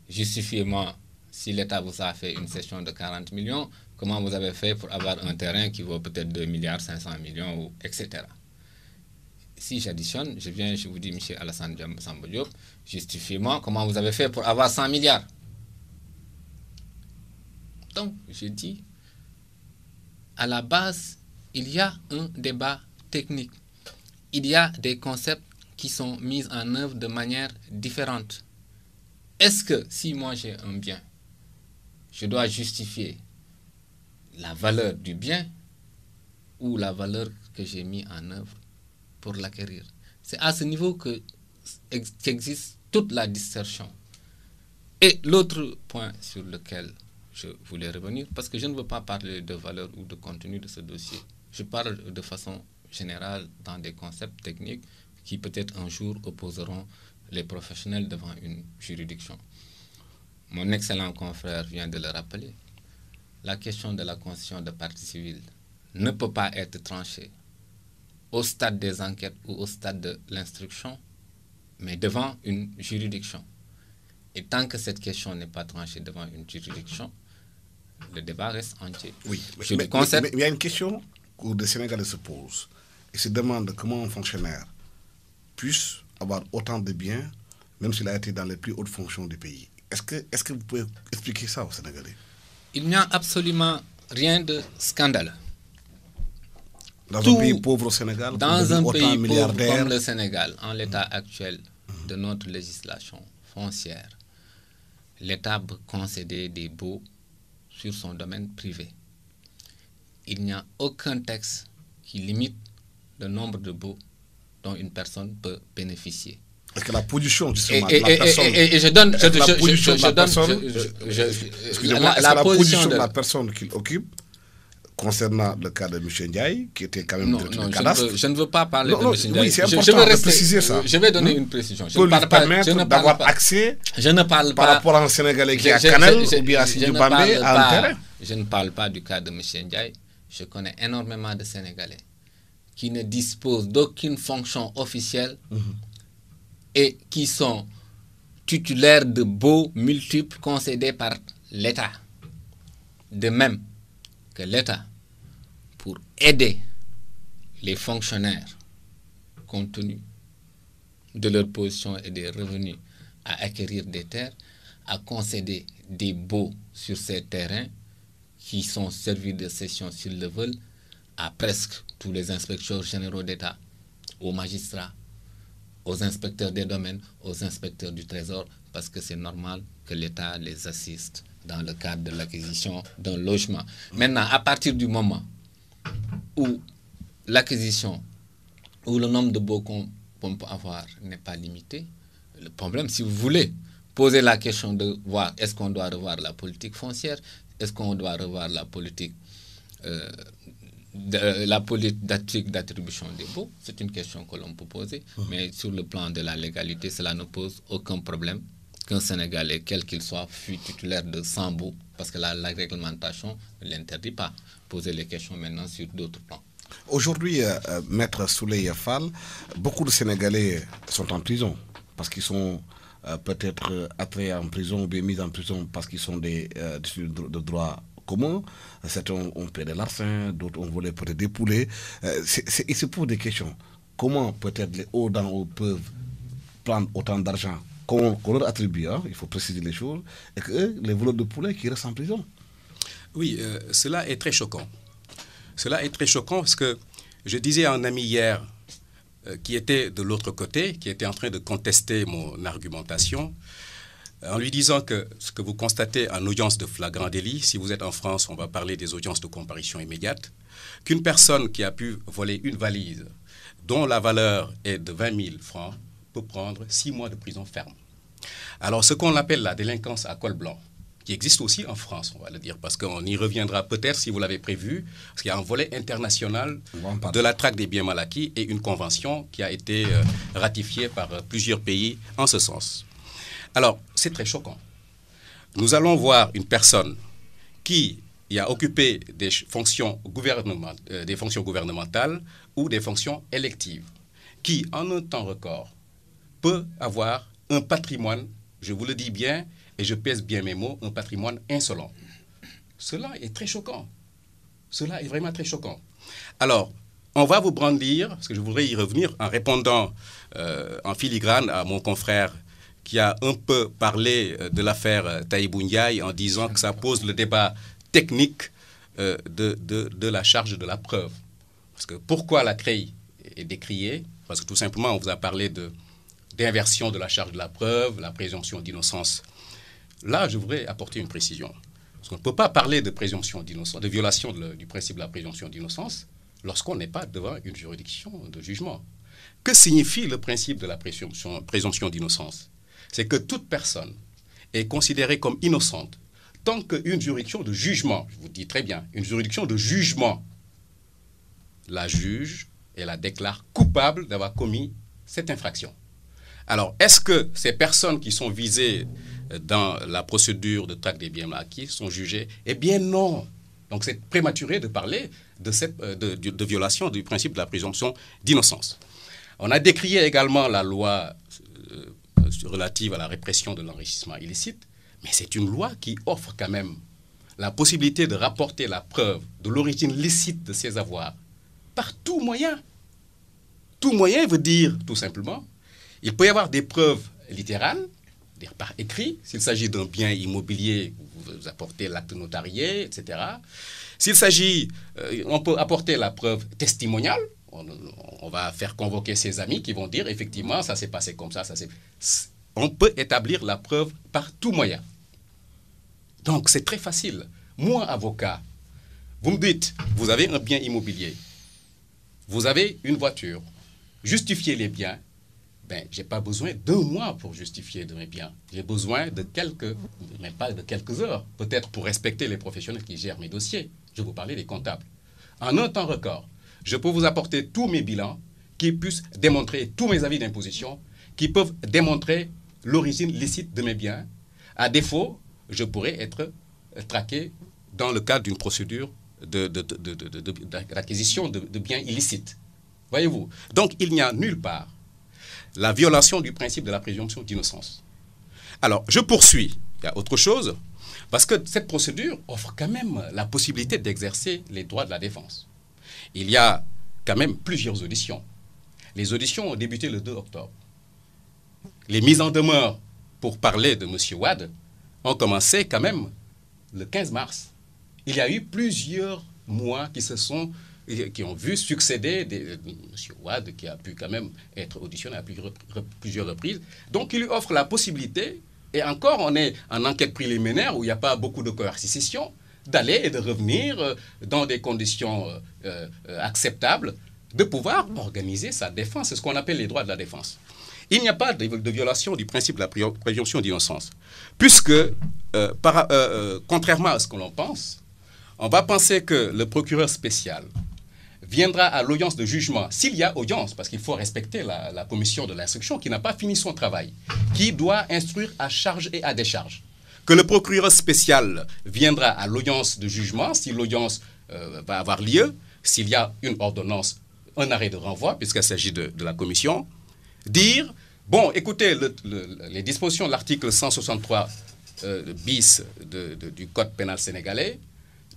justifiez-moi si l'État vous a fait une cession de 40 millions, comment vous avez fait pour avoir un terrain qui vaut peut-être 2 milliards 500 millions, etc. Si j'additionne, je vous dis, M. Alassane Samba Diop, justifiez-moi comment vous avez fait pour avoir 100 milliards. Donc, je dis, à la base, il y a un débat technique. Il y a des concepts qui sont mis en œuvre de manière différente. Est-ce que si moi j'ai un bien, je dois justifier la valeur du bien ou la valeur que j'ai mis en œuvre pour l'acquérir? C'est à ce niveau qu'existe toute la distorsion. Et l'autre point sur lequel je voulais revenir, parce que je ne veux pas parler de valeur ou de contenu de ce dossier. Je parle de façon générale dans des concepts techniques qui peut-être un jour opposeront les professionnels devant une juridiction. Mon excellent confrère vient de le rappeler. La question de la constitution de partie civile ne peut pas être tranchée au stade des enquêtes ou au stade de l'instruction, mais devant une juridiction. Et tant que cette question n'est pas tranchée devant une juridiction, le débat reste entier. Oui, mais il y a une question que les Sénégalais se posent. Ils se demandent comment un fonctionnaire puisse avoir autant de biens, même s'il a été dans les plus hautes fonctions du pays. Est-ce que vous pouvez expliquer ça aux Sénégalais? Il n'y a absolument rien de scandaleux. Dans un pays pauvre au Sénégal, dans un pays pauvre comme le Sénégal, en l'état actuel de notre législation foncière, l'État peut concéder des baux sur son domaine privé. Il n'y a aucun texte qui limite le nombre de baux dont une personne peut bénéficier. Est-ce que la position justement de la personne... Et je donne... la position de la personne qu'il occupe concernant le cas de M. Ndiaye, qui était quand même directeur du cadastre... Je ne veux pas parler de M. Ndiaye. Oui, c'est important de préciser ça. Je vais donner une précision. Pour lui permettre d'avoir accès par rapport à un Sénégalais qui est à Canel ou bien à Sidi Bambé à un terrain. Je ne parle pas du cas de M. Ndiaye. Je connais énormément de Sénégalais qui ne disposent d'aucune fonction officielle et qui sont titulaires de baux multiples concédés par l'État. De même que l'État, pour aider les fonctionnaires, compte tenu de leur position et des revenus, à acquérir des terres, a concédé des baux sur ces terrains qui sont servis de cession s'ils le veulent à presque tous les inspecteurs généraux d'État, aux magistrats, aux inspecteurs des domaines, aux inspecteurs du Trésor, parce que c'est normal que l'État les assiste dans le cadre de l'acquisition d'un logement. Maintenant, à partir du moment où l'acquisition, où le nombre de baux qu'on peut avoir n'est pas limité, le problème, si vous voulez poser la question de voir est-ce qu'on doit revoir la politique foncière, est-ce qu'on doit revoir la politique d'attribution des baux, c'est une question que l'on peut poser, mais sur le plan de la légalité, cela ne pose aucun problème qu'un Sénégalais, quel qu'il soit, fût titulaire de 100 baux, parce que la réglementation ne l'interdit pas. Poser les questions maintenant sur d'autres plans. Aujourd'hui, Maître Souleye Fall, beaucoup de Sénégalais sont en prison parce qu'ils sont peut-être attirés en prison ou bien mis en prison parce qu'ils sont des de droit commun. Certains ont payé de l'argent, d'autres ont volé peut-être des poulets. Ils se posent des questions. Comment peut-être les hauts d'en haut peuvent prendre autant d'argent qu'on leur attribue, hein, il faut préciser les choses, et que les voleurs de poulets qui restent en prison? Oui, cela est très choquant. Cela est très choquant parce que je disais à un ami hier qui était de l'autre côté, qui était en train de contester mon argumentation, en lui disant que ce que vous constatez en audience de flagrant délit, si vous êtes en France, on va parler des audiences de comparution immédiate, qu'une personne qui a pu voler une valise dont la valeur est de 20 000 francs peut prendre 6 mois de prison ferme. Alors, ce qu'on appelle la délinquance à col blanc, qui existe aussi en France, on va le dire, parce qu'on y reviendra peut-être si vous l'avez prévu, parce qu'il y a un volet international de la traque des biens mal acquis et une convention qui a été ratifiée par plusieurs pays en ce sens. Alors, c'est très choquant. Nous allons voir une personne qui a occupé des fonctions gouvernementales ou des fonctions électives, qui, en un temps record, peut avoir un patrimoine, je vous le dis bien, et je pèse bien mes mots, un patrimoine insolent. Cela est très choquant. Cela est vraiment très choquant. Alors, on va vous brandir, parce que je voudrais y revenir, en répondant en filigrane à mon confrère qui a un peu parlé de l'affaire Tahibou Ndiaye en disant que ça pose le débat technique de la charge de la preuve. Parce que pourquoi la CREI est décriée? Parce que tout simplement, on vous a parlé d'inversion de la charge de la preuve, la présomption d'innocence. Là, je voudrais apporter une précision. Parce qu'on ne peut pas parler de présomption d'innocence, de violation du principe de la présomption d'innocence lorsqu'on n'est pas devant une juridiction de jugement. Que signifie le principe de la présomption d'innocence? C'est que toute personne est considérée comme innocente tant qu'une juridiction de jugement, je vous dis très bien, une juridiction de jugement la juge et la déclare coupable d'avoir commis cette infraction. Alors, est-ce que ces personnes qui sont visées dans la procédure de traque des biens mal acquis sont jugées? Eh bien non. Donc c'est prématuré de parler de violation du principe de la présomption d'innocence. On a décrié également la loi relative à la répression de l'enrichissement illicite, mais c'est une loi qui offre quand même la possibilité de rapporter la preuve de l'origine licite de ces avoirs par tout moyen. Tout moyen veut dire, tout simplement, il peut y avoir des preuves littérales, dire par écrit, s'il s'agit d'un bien immobilier, vous apportez l'acte notarié, etc. S'il s'agit, on peut apporter la preuve testimoniale, on va faire convoquer ses amis qui vont dire, effectivement, ça s'est passé comme ça, on peut établir la preuve par tout moyen. Donc, c'est très facile. Moi, avocat, vous me dites, vous avez un bien immobilier, vous avez une voiture, justifiez les biens, ben, je n'ai pas besoin d'1 mois pour justifier de mes biens. J'ai besoin de même pas de quelques heures, peut-être pour respecter les professionnels qui gèrent mes dossiers. Je vous parlais des comptables. En un temps record, je peux vous apporter tous mes bilans qui puissent démontrer tous mes avis d'imposition, qui peuvent démontrer l'origine licite de mes biens. À défaut, je pourrais être traqué dans le cadre d'une procédure d'acquisition de biens illicites. Voyez-vous? Donc, il n'y a nulle part la violation du principe de la présomption d'innocence. Alors, je poursuis. Il y a autre chose, parce que cette procédure offre quand même la possibilité d'exercer les droits de la défense. Il y a quand même plusieurs auditions. Les auditions ont débuté le 2 octobre. Les mises en demeure pour parler de M. Wade ont commencé quand même le 15 mars. Il y a eu plusieurs mois qui ont vu succéder M. Wade, qui a pu quand même être auditionné à plusieurs reprises. Donc, il lui offre la possibilité, et encore, on est en enquête préliminaire où il n'y a pas beaucoup de coercition, d'aller et de revenir dans des conditions acceptables, de pouvoir organiser sa défense. C'est ce qu'on appelle les droits de la défense. Il n'y a pas de violation du principe de la présomption d'innocence, puisque, contrairement à ce que l'on pense, on va penser que le procureur spécial viendra à l'audience de jugement, s'il y a audience, parce qu'il faut respecter la commission de l'instruction qui n'a pas fini son travail, qui doit instruire à charge et à décharge. Que le procureur spécial viendra à l'audience de jugement, si l'audience va avoir lieu, s'il y a une ordonnance, un arrêt de renvoi, puisqu'il s'agit de la commission, dire, bon, écoutez, les dispositions de l'article 163 bis du Code pénal sénégalais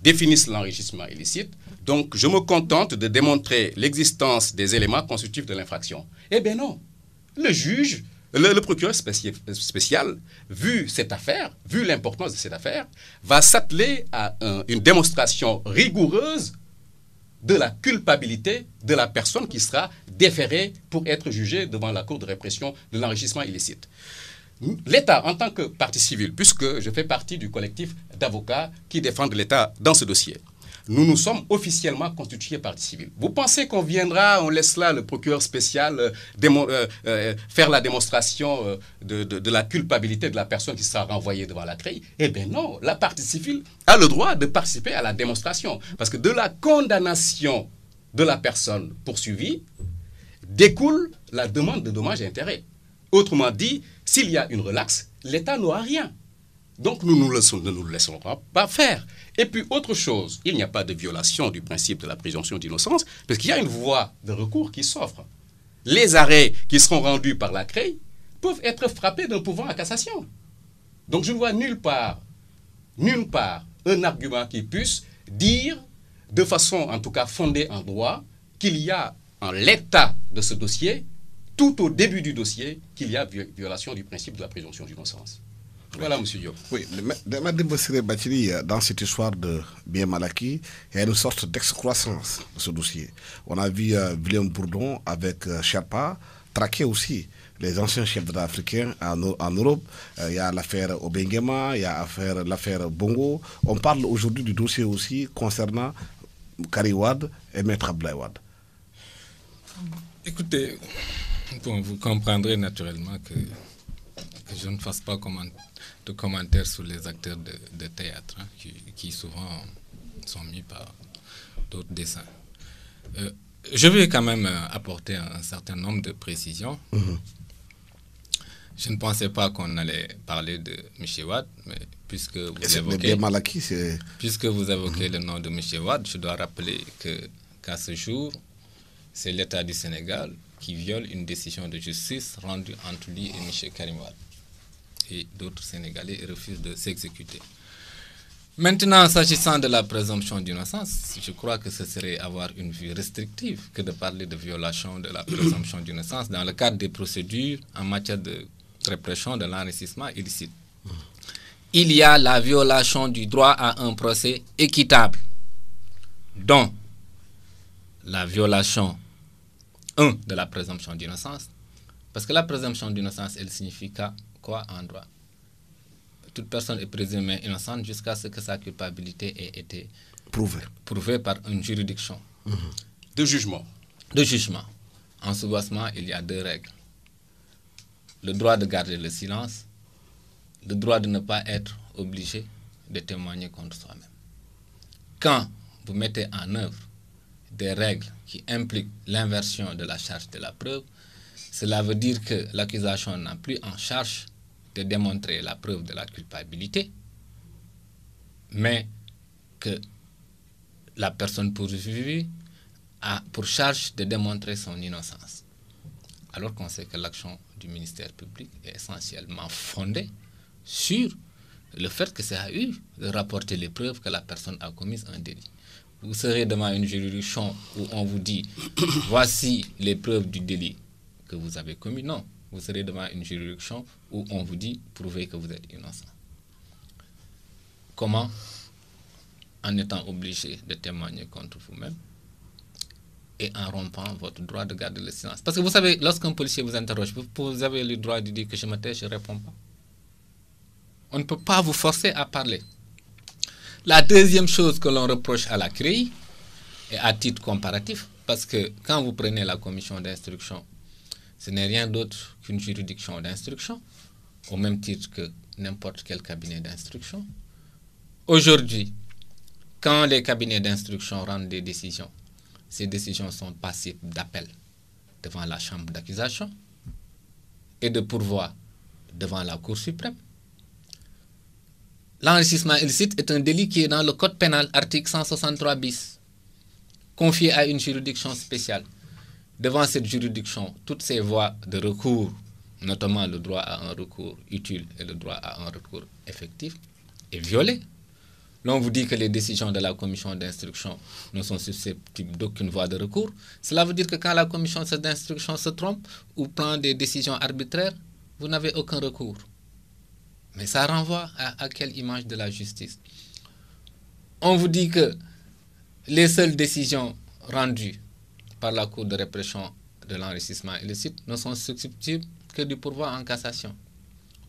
définissent l'enrichissement illicite. Donc, je me contente de démontrer l'existence des éléments constitutifs de l'infraction. Eh bien non. Le juge, le procureur spécial, vu cette affaire, vu l'importance de cette affaire, va s'atteler à une démonstration rigoureuse de la culpabilité de la personne qui sera déférée pour être jugée devant la Cour de répression de l'enrichissement illicite. L'État, en tant que partie civile, puisque je fais partie du collectif d'avocats qui défendent l'État dans ce dossier, nous sommes officiellement constitués partie civile. Vous pensez qu'on viendra, on laisse là le procureur spécial faire la démonstration de la culpabilité de la personne qui sera renvoyée devant la CREI? Eh bien non, la partie civile a le droit de participer à la démonstration. Parce que de la condamnation de la personne poursuivie découle la demande de dommages et intérêts. Autrement dit, s'il y a une relaxe, l'État n'aura rien. Donc nous ne nous laisserons pas faire. Et puis autre chose, il n'y a pas de violation du principe de la présomption d'innocence, parce qu'il y a une voie de recours qui s'offre. Les arrêts qui seront rendus par la CREI peuvent être frappés d'un pourvoi à cassation. Donc je ne vois nulle part un argument qui puisse dire, de façon en tout cas fondée en droit, qu'il y a en l'état de ce dossier, tout au début du dossier, qu'il y a violation du principe de la présomption d'innocence. Voilà, M. Diop. Oui, Mme Bassiré Bathily, dans cette histoire de bien mal acquis, il y a une sorte d'excroissance de ce dossier. On a vu William Bourdon avec Sherpa traquer aussi les anciens chefs d'État africains en Europe. Il y a l'affaire Obengema, il y a l'affaire Bongo. On parle aujourd'hui du dossier aussi concernant Karim Wade et Maître Abdoulaye Wade. Écoutez, bon, vous comprendrez naturellement que je ne fasse pas de commentaires sur les acteurs de théâtre qui souvent sont mis par d'autres dessins. Je vais quand même apporter un certain nombre de précisions. Je ne pensais pas qu'on allait parler de M. Wade, mais puisque vous évoquez le nom de M. Wade, je dois rappeler qu'à ce jour, c'est l'État du Sénégal qui viole une décision de justice rendue entre lui et M. Karim Wade et d'autres Sénégalais et refuse de s'exécuter. Maintenant, s'agissant de la présomption d'innocence, je crois que ce serait avoir une vue restrictive que de parler de violation de la présomption d'innocence dans le cadre des procédures en matière de répression de l'enrichissement illicite. Il y a la violation du droit à un procès équitable, dont la violation 1 de la présomption d'innocence, parce que la présomption d'innocence, elle signifie quoi en droit? Toute personne est présumée innocente jusqu'à ce que sa culpabilité ait été prouvée par une juridiction. De jugement. De jugement. En soubassement, il y a 2 règles. Le droit de garder le silence, le droit de ne pas être obligé de témoigner contre soi-même. Quand vous mettez en œuvre des règles qui impliquent l'inversion de la charge de la preuve, cela veut dire que l'accusation n'a plus en charge de démontrer la preuve de la culpabilité, mais que la personne poursuivie a pour charge de démontrer son innocence. Alors qu'on sait que l'action du ministère public est essentiellement fondée sur le fait que ça a eu de rapporter les preuves que la personne a commis un délit. Vous serez devant une juridiction où on vous dit « voici les preuves du délit que vous avez commis ». Non, vous serez devant une juridiction où on vous dit « prouvez que vous êtes innocent ». Comment? En étant obligé de témoigner contre vous-même et en rompant votre droit de garder le silence. Parce que vous savez, lorsqu'un policier vous interroge, vous avez le droit de dire que je me tais, je ne réponds pas. On ne peut pas vous forcer à parler. La deuxième chose que l'on reproche à la CREI, et à titre comparatif, parce que quand vous prenez la commission d'instruction, ce n'est rien d'autre qu'une juridiction d'instruction, au même titre que n'importe quel cabinet d'instruction. Aujourd'hui, quand les cabinets d'instruction rendent des décisions, ces décisions sont passibles d'appel devant la chambre d'accusation et de pourvoi devant la Cour suprême. L'enrichissement illicite est un délit qui est dans le Code pénal, article 163 bis, confié à une juridiction spéciale. Devant cette juridiction, toutes ces voies de recours, notamment le droit à un recours utile et le droit à un recours effectif, est violé. L'on vous dit que les décisions de la commission d'instruction ne sont susceptibles d'aucune voie de recours. Cela veut dire que quand la commission d'instruction se trompe ou prend des décisions arbitraires, vous n'avez aucun recours. Mais ça renvoie à quelle image de la justice? On vous dit que les seules décisions rendues par la Cour de répression de l'enrichissement illicite ne sont susceptibles que du pourvoi en cassation.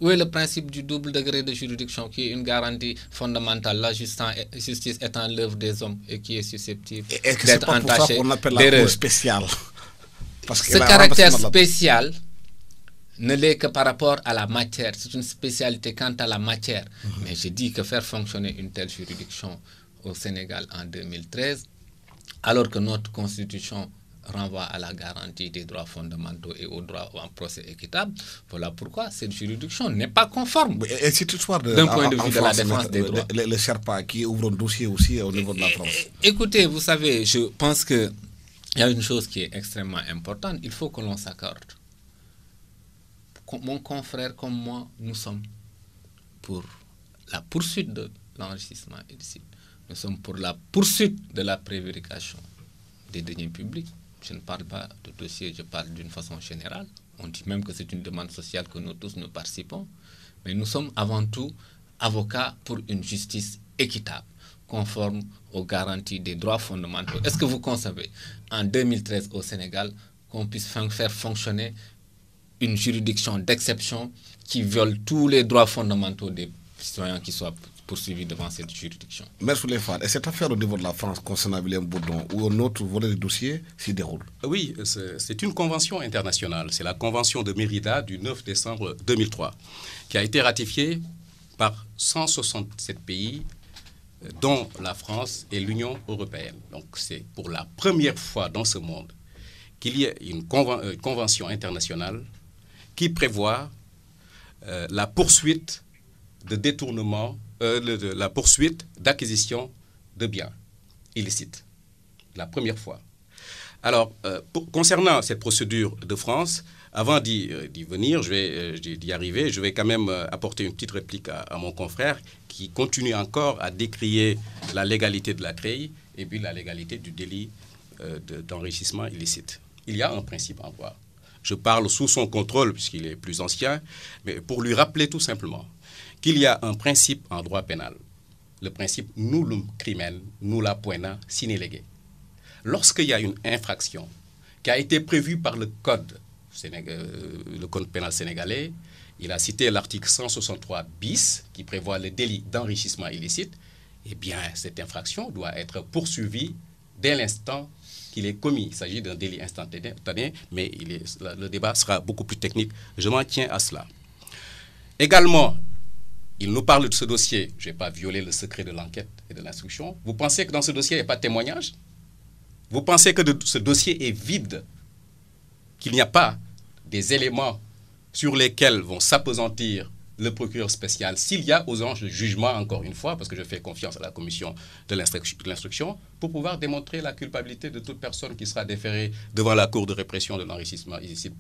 Où est le principe du double degré de juridiction qui est une garantie fondamentale, la justice étant l'œuvre des hommes et qui est susceptible d'être entachée d'erreur? C'est pour ça qu'on appelle la Cour spéciale. Ce caractère spécial ne l'est que par rapport à la matière. C'est une spécialité quant à la matière. Mais je dis que faire fonctionner une telle juridiction au Sénégal en 2013, alors que notre constitution renvoie à la garantie des droits fondamentaux et au droit à un procès équitable, voilà pourquoi cette juridiction n'est pas conforme d'un point de vue de la défense des droits. Le Sherpa qui ouvre un dossier aussi au niveau de la France. Écoutez, vous savez, je pense qu'il y a une chose qui est extrêmement importante, il faut que l'on s'accorde. Mon confrère comme moi, nous sommes pour la poursuite de l'enrichissement illicite. Nous sommes pour la poursuite de la prévarication des deniers publics. Je ne parle pas de dossier, je parle d'une façon générale. On dit même que c'est une demande sociale que nous tous nous participons. Mais nous sommes avant tout avocats pour une justice équitable, conforme aux garanties des droits fondamentaux. Est-ce que vous concevez, en 2013 au Sénégal, qu'on puisse faire fonctionner une juridiction d'exception qui viole tous les droits fondamentaux des citoyens qui soient poursuivis devant cette juridiction? Merci les femmes. Et cette affaire au niveau de la France concernant William Bourdon ou un autre volet du dossier s'y déroule? Oui, c'est une convention internationale. C'est la convention de Mérida du 9 décembre 2003 qui a été ratifiée par 167 pays dont la France et l'Union européenne. Donc c'est pour la première fois dans ce monde qu'il y ait une convention internationale qui prévoit la poursuite de détournement, la poursuite d'acquisition de biens illicites. La première fois. Alors, concernant cette procédure de France, avant d'y venir, d'y arriver, je vais quand même apporter une petite réplique à mon confrère qui continue encore à décrier la légalité de la CREI et puis la légalité du délit d'enrichissement illicite. Il y a un principe en droit. Je parle sous son contrôle puisqu'il est plus ancien, mais pour lui rappeler tout simplement qu'il y a un principe en droit pénal. Le principe nullum crimen nulla poena sine lege. Lorsqu'il y a une infraction qui a été prévue par le code pénal sénégalais, il a cité l'article 163 bis qui prévoit le délit d'enrichissement illicite, eh bien cette infraction doit être poursuivie dès l'instant qu'il est commis. Il s'agit d'un délit instantané, mais le débat sera beaucoup plus technique. Je m'en tiens à cela. Également, il nous parle de ce dossier. Je ne vais pas violer le secret de l'enquête et de l'instruction. Vous pensez que dans ce dossier, il n'y a pas de témoignage? Vous pensez que ce dossier est vide? Qu'il n'y a pas des éléments sur lesquels vont s'appesantir le procureur spécial s'il y a aux anges de jugement, encore une fois, parce que je fais confiance à la commission de l'instruction, pour pouvoir démontrer la culpabilité de toute personne qui sera déférée devant la Cour de répression de l'enrichissement illicite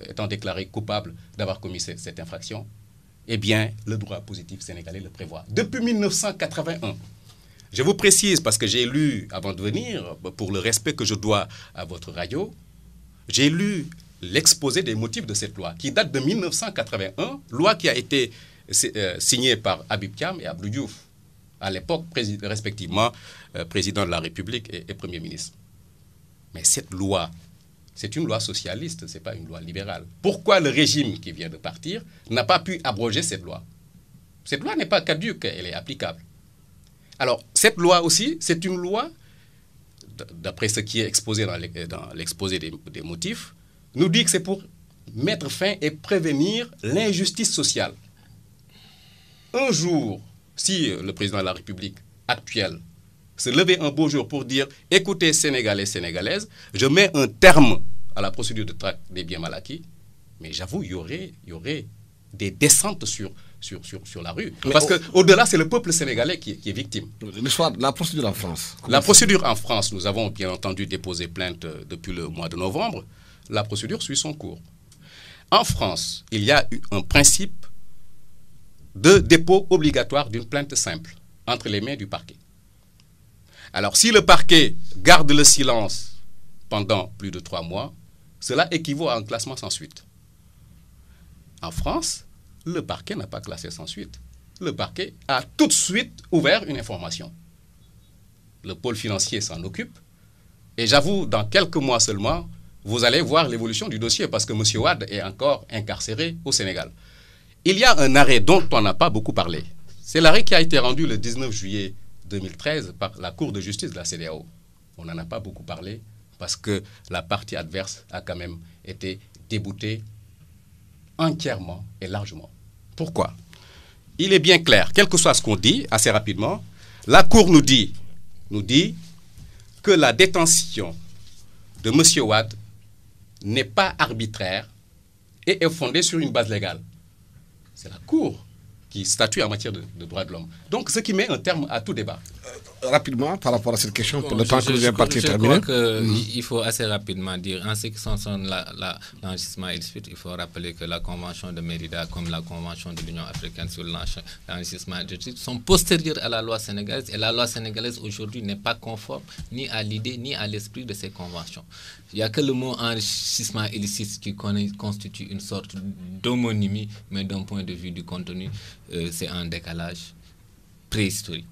étant déclaré coupable d'avoir commis cette infraction. Eh bien, le droit positif sénégalais le prévoit. Depuis 1981, je vous précise, parce que j'ai lu, avant de venir, pour le respect que je dois à votre radio, j'ai lu l'exposé des motifs de cette loi, qui date de 1981, loi qui a été signée par Habib Thiam et Abdou Diouf, à l'époque, respectivement, président de la République et Premier ministre. Mais cette loi, c'est une loi socialiste, ce n'est pas une loi libérale. Pourquoi le régime qui vient de partir n'a pas pu abroger cette loi? Cette loi n'est pas caduque, elle est applicable. Alors, cette loi aussi, c'est une loi, d'après ce qui est exposé dans l'exposé des motifs, nous dit que c'est pour mettre fin et prévenir l'injustice sociale. Un jour, si le président de la République actuel se levait un beau jour pour dire « Écoutez, Sénégalais, Sénégalaises, je mets un terme à la procédure de traque des biens mal acquis », mais j'avoue, il y aurait des descentes sur la rue. Parce qu'au-delà, c'est le peuple sénégalais qui est victime. La procédure en France. La procédure en France, nous avons bien entendu déposé plainte depuis le mois de novembre. La procédure suit son cours. En France, il y a eu un principe de dépôt obligatoire d'une plainte simple entre les mains du parquet. Alors, si le parquet garde le silence pendant plus de 3 mois, cela équivaut à un classement sans suite. En France, le parquet n'a pas classé sans suite. Le parquet a tout de suite ouvert une information. Le pôle financier s'en occupe. Et j'avoue, dans quelques mois seulement, vous allez voir l'évolution du dossier parce que M. Wade est encore incarcéré au Sénégal. Il y a un arrêt dont on n'a pas beaucoup parlé. C'est l'arrêt qui a été rendu le 19 juillet 2013 par la Cour de justice de la CEDEAO. On n'en a pas beaucoup parlé parce que la partie adverse a quand même été déboutée entièrement et largement. Pourquoi? Il est bien clair, quel que soit ce qu'on dit, assez rapidement, la Cour nous dit que la détention de M. Wade n'est pas arbitraire et est fondée sur une base légale. C'est la Cour qui statue en matière de droits de l'homme. Donc, ce qui met un terme à tout débat. Rapidement, par rapport à cette question, pour le temps que nous vient partir terminer. Je crois qu'il faut assez rapidement dire, en ce qui concerne l'enrichissement illicite, il faut rappeler que la Convention de Mérida, comme la Convention de l'Union africaine sur l'enrichissement illicite, sont postérieures à la loi sénégalaise. Et la loi sénégalaise, aujourd'hui, n'est pas conforme ni à l'idée, ni à l'esprit de ces conventions. Il n'y a que le mot enrichissement illicite qui constitue une sorte d'homonymie, mais d'un point de vue du contenu, c'est un décalage préhistorique.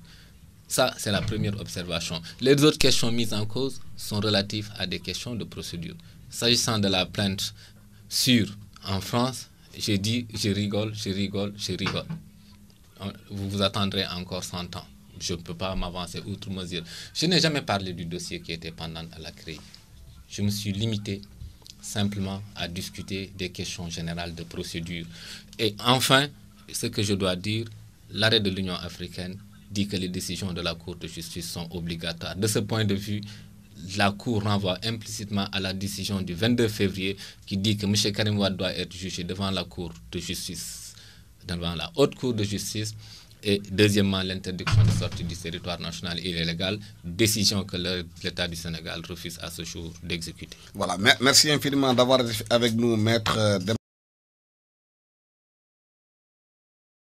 Ça, c'est la première observation. Les autres questions mises en cause sont relatives à des questions de procédure. S'agissant de la plainte en France, j'ai dit, je rigole. Vous vous attendrez encore 100 ans. Je ne peux pas m'avancer outre mesure. Je n'ai jamais parlé du dossier qui était pendant à la CREI. Je me suis limité simplement à discuter des questions générales de procédure. Et enfin, ce que je dois dire, l'arrêt de l'Union africaine dit que les décisions de la Cour de justice sont obligatoires. De ce point de vue, la Cour renvoie implicitement à la décision du 22 février qui dit que M. Karim Wade doit être jugé devant la Cour de justice, devant la Haute Cour de justice. Et deuxièmement, l'interdiction de sortie du territoire national illégale, décision que l'État du Sénégal refuse à ce jour d'exécuter. Voilà, merci infiniment d'avoir été avec nous, Maître Demba